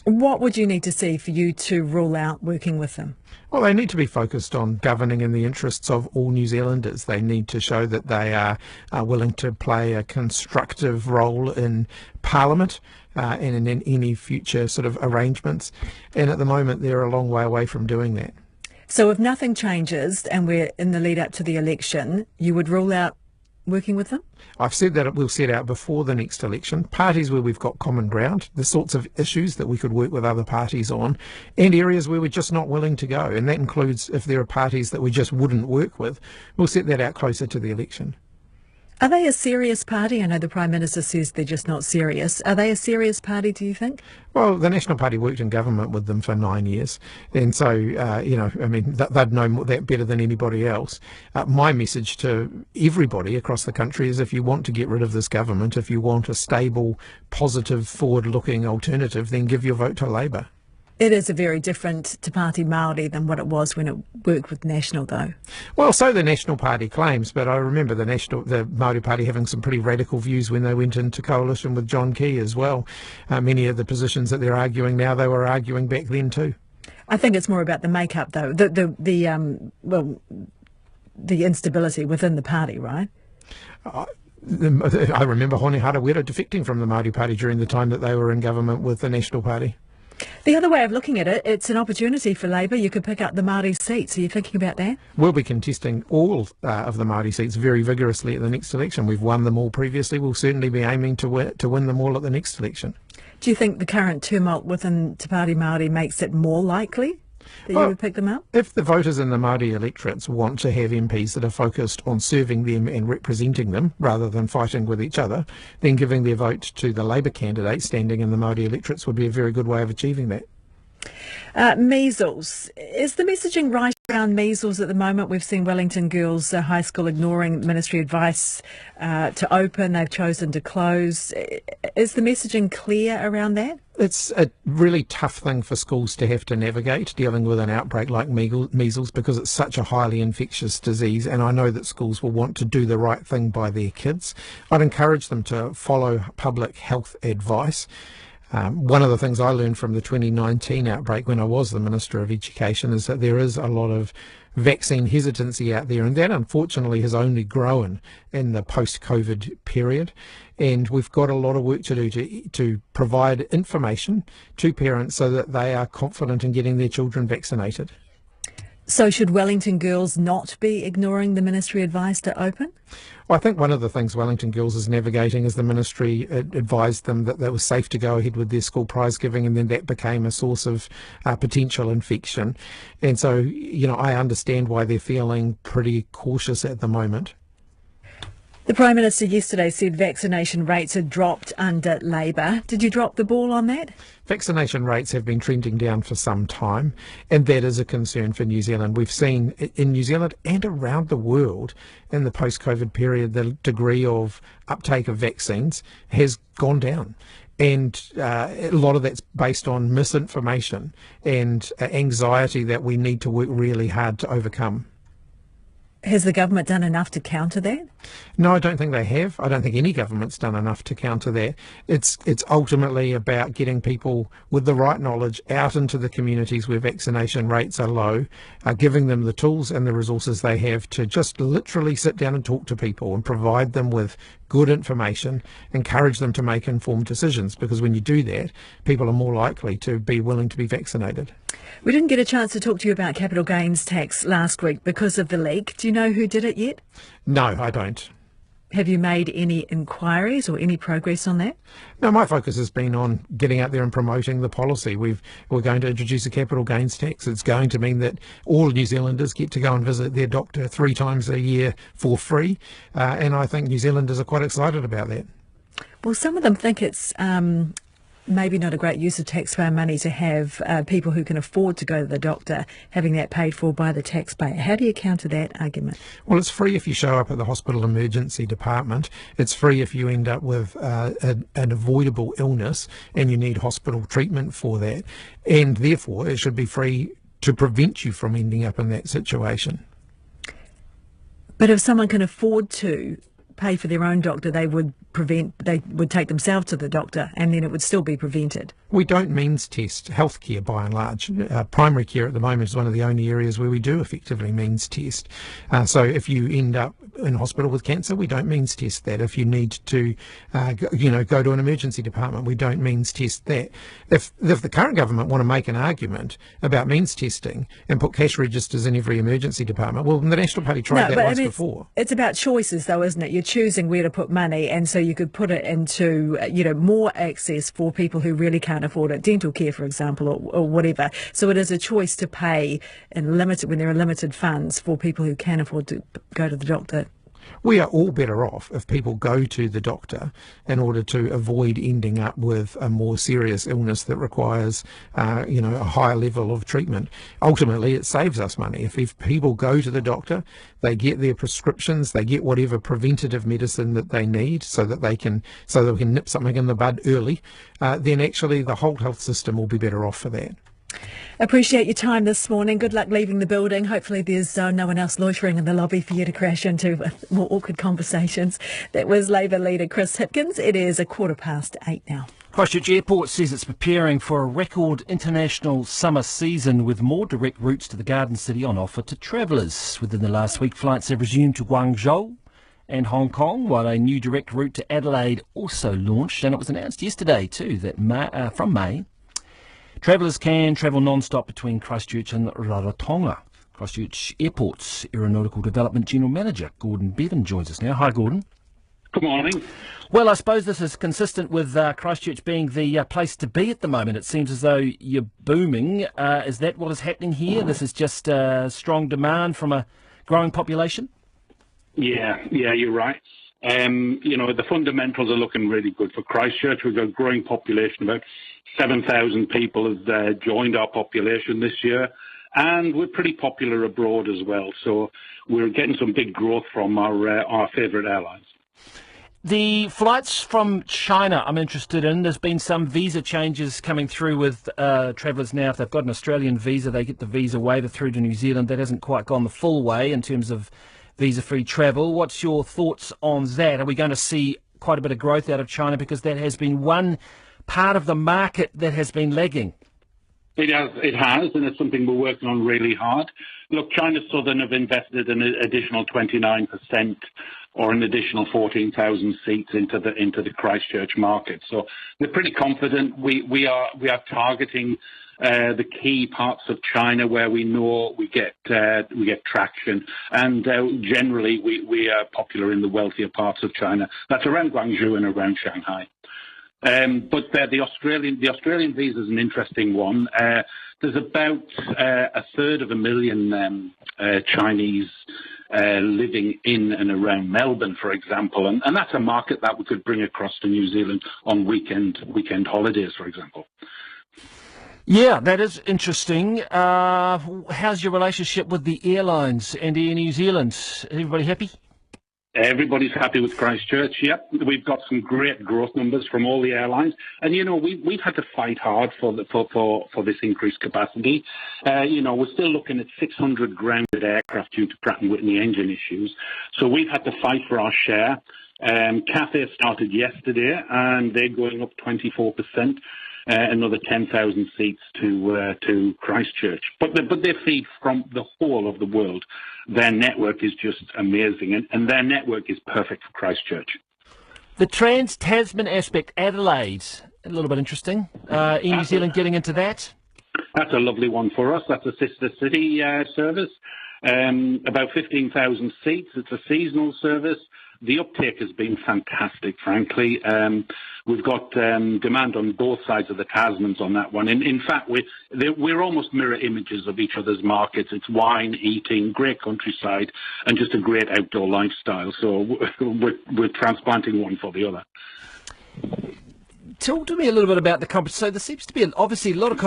What would you need to see for you to rule out working with them? Well, they need to be focused on governing in the interests of all New Zealanders. They need to show that they are willing to play a constructive role in Parliament and in any future sort of arrangements. And at the moment, they're a long way away from doing that. So if nothing changes and we're in the lead up to the election, you would rule out working with them? I've said that we'll set out before the next election parties where we've got common ground, the sorts of issues that we could work with other parties on, and areas where we're just not willing to go. And that includes if there are parties that we just wouldn't work with, we'll set that out closer to the election. Are they a serious party? I know the Prime Minister says they're just not serious. Are they a serious party, do you think? Well, the National Party worked in government with them for 9 years. And so, they'd know that better than anybody else. My message to everybody across the country is if you want to get rid of this government, if you want a stable, positive, forward-looking alternative, then give your vote to Labour. It is a very different Te Pāti Māori than what it was when it worked with National, though. Well, so the National Party claims, but I remember the Māori Party having some pretty radical views when they went into coalition with John Key as well. Many of the positions that they're arguing now, they were arguing back then too. I think it's more about the makeup, though. The instability within the party, right? I remember Hone Harawira defecting from the Māori Party during the time that they were in government with the National Party. The other way of looking at it, it's an opportunity for Labour. You could pick up the Māori seats. Are you thinking about that? We'll be contesting all of the Māori seats very vigorously at the next election. We've won them all previously. We'll certainly be aiming to win them all at the next election. Do you think the current tumult within Te Pāti Māori makes it more likely that you would pick them up? If the voters in the Māori electorates want to have MPs that are focused on serving them and representing them rather than fighting with each other, then giving their vote to the Labour candidate standing in the Māori electorates would be a very good way of achieving that. Measles. Is the messaging right around measles at the moment? We've seen Wellington Girls High School ignoring ministry advice to open. They've chosen to close. Is the messaging clear around that? It's a really tough thing for schools to have to navigate, dealing with an outbreak like measles, because it's such a highly infectious disease, and I know that schools will want to do the right thing by their kids. I'd encourage them to follow public health advice. One of the things I learned from the 2019 outbreak when I was the Minister of Education is that there is a lot of vaccine hesitancy out there, and that unfortunately has only grown in the post-COVID period. And we've got a lot of work to do to provide information to parents so that they are confident in getting their children vaccinated. So should Wellington Girls not be ignoring the ministry advice to open? Well, I think one of the things Wellington Girls is navigating is the ministry advised them that it was safe to go ahead with their school prize giving, and then that became a source of potential infection. And so, I understand why they're feeling pretty cautious at the moment. The Prime Minister yesterday said vaccination rates had dropped under Labour. Did you drop the ball on that? Vaccination rates have been trending down for some time, and that is a concern for New Zealand. We've seen in New Zealand and around the world in the post-COVID period, the degree of uptake of vaccines has gone down. And a lot of that's based on misinformation and anxiety that we need to work really hard to overcome. Has the government done enough to counter that? No, I don't think they have. I don't think any government's done enough to counter that. It's ultimately about getting people with the right knowledge out into the communities where vaccination rates are low, giving them the tools and the resources they have to just literally sit down and talk to people and provide them with good information, encourage them to make informed decisions, because when you do that, people are more likely to be willing to be vaccinated. We didn't get a chance to talk to you about capital gains tax last week because of the leak. Do you know who did it yet? No, I don't. Have you made any inquiries or any progress on that? No, my focus has been on getting out there and promoting the policy. We're going to introduce a capital gains tax. It's going to mean that all New Zealanders get to go and visit their doctor 3 times a year for free, and I think New Zealanders are quite excited about that. Well, some of them think it's maybe not a great use of taxpayer money to have people who can afford to go to the doctor having that paid for by the taxpayer. How do you counter that argument? Well, it's free if you show up at the hospital emergency department. It's free if you end up with an avoidable illness and you need hospital treatment for that. And therefore, it should be free to prevent you from ending up in that situation. But if someone can afford to pay for their own doctor, they would take themselves to the doctor, and then it would still be prevented. We don't means test healthcare by and large. Primary care at the moment is one of the only areas where we do effectively means test. So if you end up in hospital with cancer, we don't means test that. If you need to, go to an emergency department, we don't means test that. If the current government want to make an argument about means testing and put cash registers in every emergency department, well, the National Party tried that once before. It's about choices, though, isn't it? You're choosing where to put money, and so you could put it into, more access for people who really can't afford it, dental care, for example, or whatever. So it is a choice to pay when there are limited funds for people who can afford to go to the doctor. We are all better off if people go to the doctor in order to avoid ending up with a more serious illness that requires, a higher level of treatment. Ultimately, it saves us money. If people go to the doctor, they get their prescriptions, they get whatever preventative medicine that they need so that we can nip something in the bud early, then actually the whole health system will be better off for that. Appreciate your time this morning. Good luck leaving the building. Hopefully there's no one else loitering in the lobby for you to crash into with more awkward conversations. That was Labour leader Chris Hipkins. It is 8:15 now. Christchurch Airport says it's preparing for a record international summer season with more direct routes to the Garden City on offer to travellers. Within the last week, flights have resumed to Guangzhou and Hong Kong, while a new direct route to Adelaide also launched, and it was announced yesterday too that from May, travellers can travel non-stop between Christchurch and Rarotonga. Christchurch Airport's Aeronautical Development General Manager, Gordon Bevan, joins us now. Hi, Gordon. Good morning. Well, I suppose this is consistent with Christchurch being the place to be at the moment. It seems as though you're booming. Is that what is happening here? This is just strong demand from a growing population? Yeah, you're right. The fundamentals are looking really good for Christchurch. We've got a growing population. About 7,000 people have joined our population this year. And we're pretty popular abroad as well. So we're getting some big growth from our favourite airlines. The flights from China I'm interested in. There's been some visa changes coming through with travellers now. If they've got an Australian visa, they get the visa waiver through to New Zealand. That hasn't quite gone the full way in terms of visa-free travel. What's your thoughts on that? Are we going to see quite a bit of growth out of China? Because that has been one part of the market that has been lagging. It has, and it's something we're working on really hard. Look, China Southern have invested an additional 29% or an additional 14,000 seats into the Christchurch market. So we're pretty confident. We are targeting the key parts of China where we know we get traction, and generally we are popular in the wealthier parts of China. That's around Guangzhou and around Shanghai. But the Australian visa is an interesting one. There's about 1/3 Chinese living in and around Melbourne, for example, and that's a market that we could bring across to New Zealand on weekend holidays, for example. Yeah, that is interesting. How's your relationship with the airlines and Air New Zealand? Everybody happy? Everybody's happy with Christchurch. Yep, we've got some great growth numbers from all the airlines, and we've had to fight hard for this increased capacity. We're still looking at 600 grounded aircraft due to Pratt & Whitney engine issues, so we've had to fight for our share. Cathay started yesterday, and they're going up 24%. Another 10,000 seats to Christchurch. But they feed from the whole of the world. Their network is just amazing, and their network is perfect for Christchurch. The Trans-Tasman aspect, Adelaide, a little bit interesting. Air New Zealand getting into that? That's a lovely one for us. That's a sister city service. About 15,000 seats. It's a seasonal service. The uptake has been fantastic, frankly. We've got demand on both sides of the Tasmans on that one. In fact, we're almost mirror images of each other's markets. It's wine, eating, great countryside, and just a great outdoor lifestyle. So we're transplanting one for the other. Talk to me a little bit about the competition. So there seems to be obviously a lot of competition